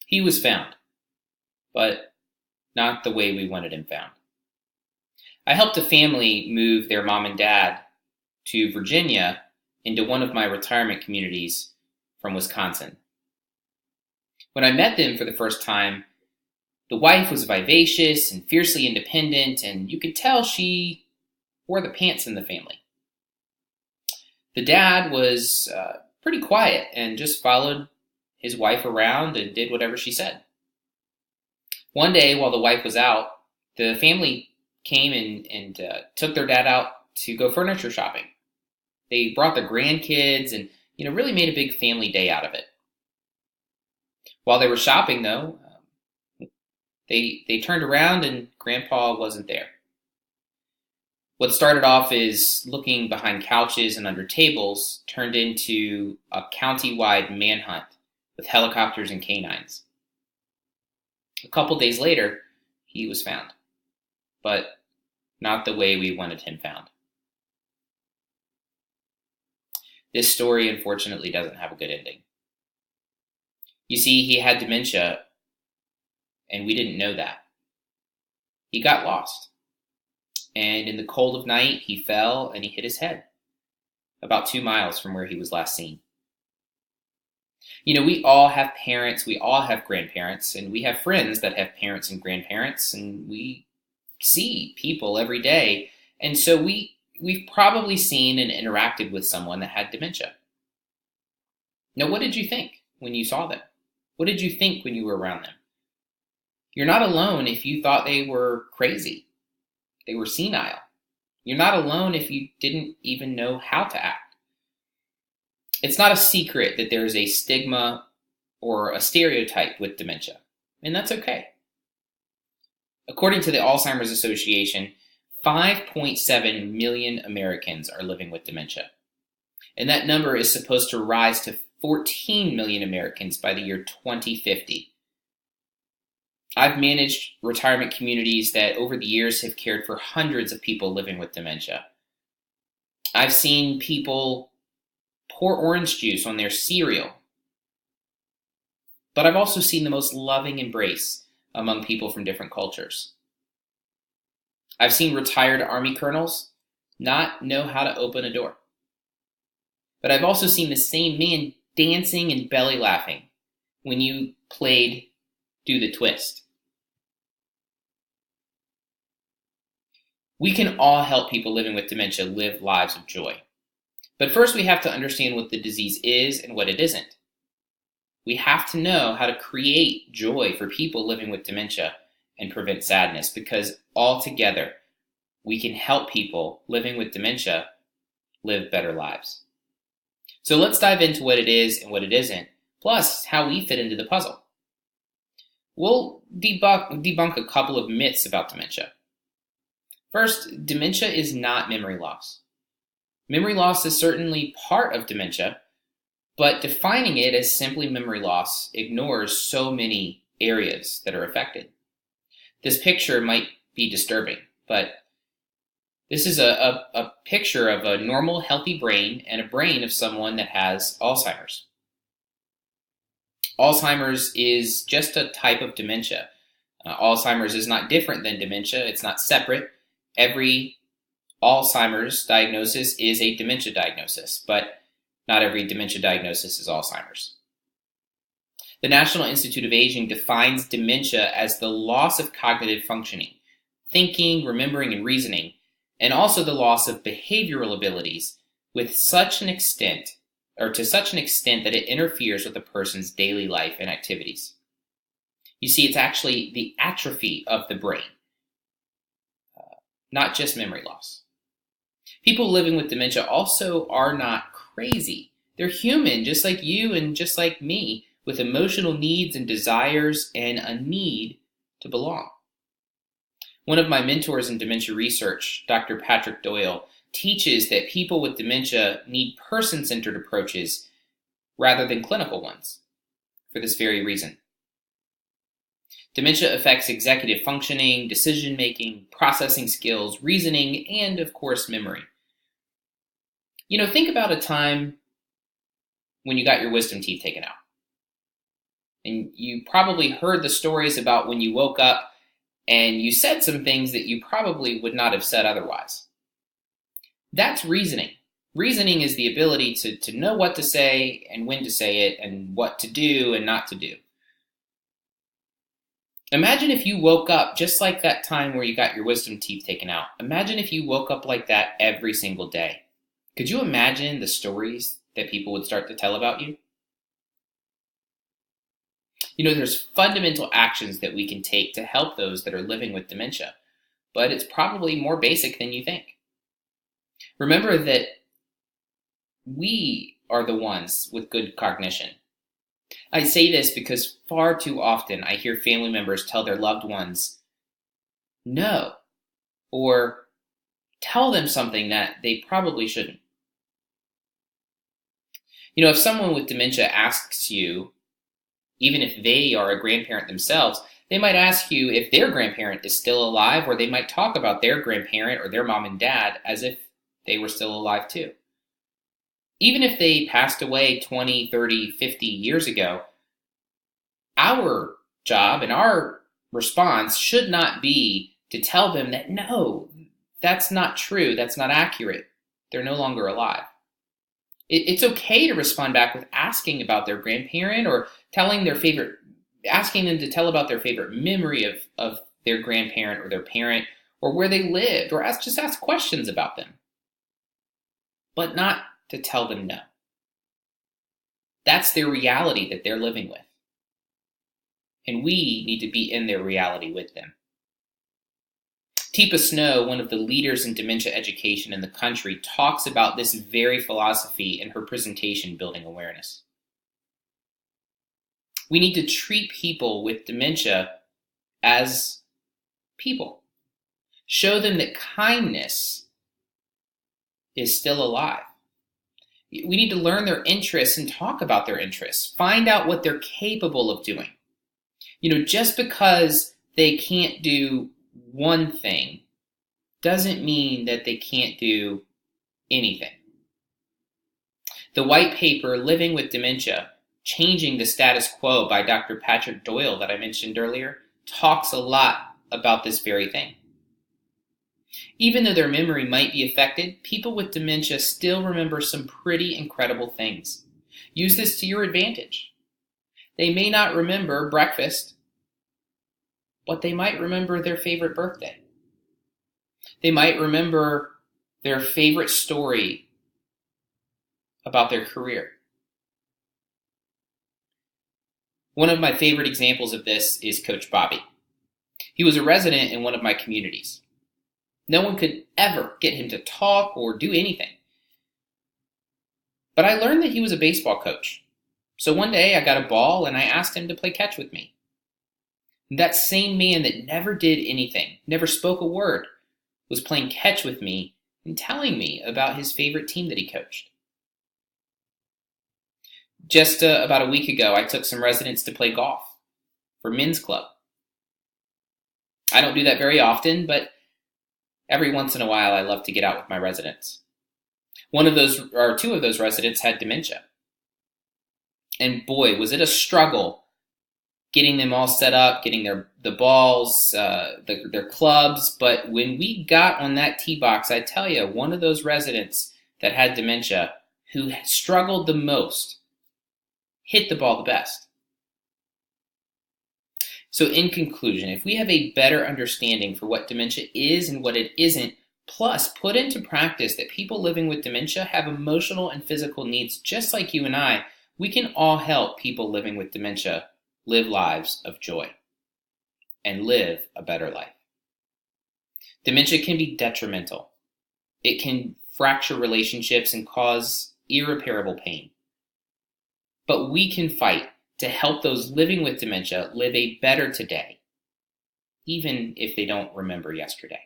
He was found, but not the way we wanted him found. I helped a family move their mom and dad to Virginia into one of my retirement communities from Wisconsin. When I met them for the first time, the wife was vivacious and fiercely independent, and you could tell she wore the pants in the family. The dad was pretty quiet and just followed his wife around and did whatever she said. One day, while the wife was out, the family came and took their dad out to go furniture shopping. They brought their grandkids and really made a big family day out of it. While they were shopping, though, they turned around and Grandpa wasn't there. What started off as looking behind couches and under tables turned into a county-wide manhunt with helicopters and canines. A couple days later, he was found, but not the way we wanted him found. This story, unfortunately, doesn't have a good ending. You see, he had dementia, and we didn't know that. He got lost, and in the cold of night, he fell and he hit his head, about 2 miles from where he was last seen. We all have parents, we all have grandparents, and we have friends that have parents and grandparents, and we see people every day. And so we've probably seen and interacted with someone that had dementia. Now, what did you think when you saw them? What did you think when you were around them? You're not alone if you thought they were crazy. They were senile. You're not alone if you didn't even know how to act. It's not a secret that there is a stigma or a stereotype with dementia, and that's okay. According to the Alzheimer's Association, 5.7 million Americans are living with dementia, and that number is supposed to rise to 14 million Americans by the year 2050. I've managed retirement communities that over the years have cared for hundreds of people living with dementia. I've seen people pour orange juice on their cereal. But I've also seen the most loving embrace among people from different cultures. I've seen retired Army colonels not know how to open a door. But I've also seen the same man dancing and belly laughing when you played Do the Twist. We can all help people living with dementia live lives of joy. But first we have to understand what the disease is and what it isn't. We have to know how to create joy for people living with dementia and prevent sadness, because all together we can help people living with dementia live better lives. So let's dive into what it is and what it isn't, plus how we fit into the puzzle. We'll debunk a couple of myths about dementia. First, dementia is not memory loss. Memory loss is certainly part of dementia, but defining it as simply memory loss ignores so many areas that are affected. This picture might be disturbing, but this is a picture of a normal, healthy brain and a brain of someone that has Alzheimer's. Alzheimer's is just a type of dementia. Alzheimer's is not different than dementia. It's not separate. Every Alzheimer's diagnosis is a dementia diagnosis, but not every dementia diagnosis is Alzheimer's. The National Institute of Aging defines dementia as the loss of cognitive functioning, thinking, remembering, and reasoning, and also the loss of behavioral abilities to such an extent that it interferes with a person's daily life and activities. You see, it's actually the atrophy of the brain, not just memory loss. People living with dementia also are not crazy. They're human, just like you and just like me, with emotional needs and desires and a need to belong. One of my mentors in dementia research, Dr. Patrick Doyle, teaches that people with dementia need person-centered approaches rather than clinical ones for this very reason. Dementia affects executive functioning, decision-making, processing skills, reasoning, and, of course, memory. Think about a time when you got your wisdom teeth taken out. And you probably heard the stories about when you woke up and you said some things that you probably would not have said otherwise. That's reasoning. Reasoning is the ability to know what to say and when to say it and what to do and not to do. Imagine if you woke up just like that time where you got your wisdom teeth taken out. Imagine if you woke up like that every single day. Could you imagine the stories that people would start to tell about you? There's fundamental actions that we can take to help those that are living with dementia, but it's probably more basic than you think. Remember that we are the ones with good cognition. I say this because far too often I hear family members tell their loved ones no, or tell them something that they probably shouldn't. If someone with dementia asks you, even if they are a grandparent themselves, they might ask you if their grandparent is still alive, or they might talk about their grandparent or their mom and dad as if they were still alive too. Even if they passed away 20, 30, 50 years ago, our job and our response should not be to tell them that, no, that's not true, that's not accurate, they're no longer alive. It's okay to respond back with asking about their grandparent or asking them to tell about their favorite memory of their grandparent or their parent or where they lived, or just ask questions about them. But not to tell them no. That's their reality that they're living with. And we need to be in their reality with them. Teepa Snow, one of the leaders in dementia education in the country, talks about this very philosophy in her presentation, Building Awareness. We need to treat people with dementia as people. Show them that kindness is still alive. We need to learn their interests and talk about their interests. Find out what they're capable of doing. Just because they can't do one thing doesn't mean that they can't do anything. The white paper, Living with Dementia, Changing the Status Quo by Dr. Patrick Doyle that I mentioned earlier, talks a lot about this very thing. Even though their memory might be affected, people with dementia still remember some pretty incredible things. Use this to your advantage. They may not remember breakfast, but they might remember their favorite birthday. They might remember their favorite story about their career. One of my favorite examples of this is Coach Bobby. He was a resident in one of my communities. No one could ever get him to talk or do anything. But I learned that he was a baseball coach. So one day I got a ball and I asked him to play catch with me. That same man that never did anything, never spoke a word, was playing catch with me and telling me about his favorite team that he coached. Just about a week ago, I took some residents to play golf for men's club. I don't do that very often, but every once in a while I love to get out with my residents. Two of those residents had dementia. And boy, was it a struggle getting them all set up, getting the balls, their clubs. But when we got on that tee box, I tell you, one of those residents that had dementia, who struggled the most, hit the ball the best. So in conclusion, if we have a better understanding for what dementia is and what it isn't, plus put into practice that people living with dementia have emotional and physical needs just like you and I, we can all help people living with dementia live lives of joy and live a better life. Dementia can be detrimental. It can fracture relationships and cause irreparable pain. But we can fight to help those living with dementia live a better today, even if they don't remember yesterday.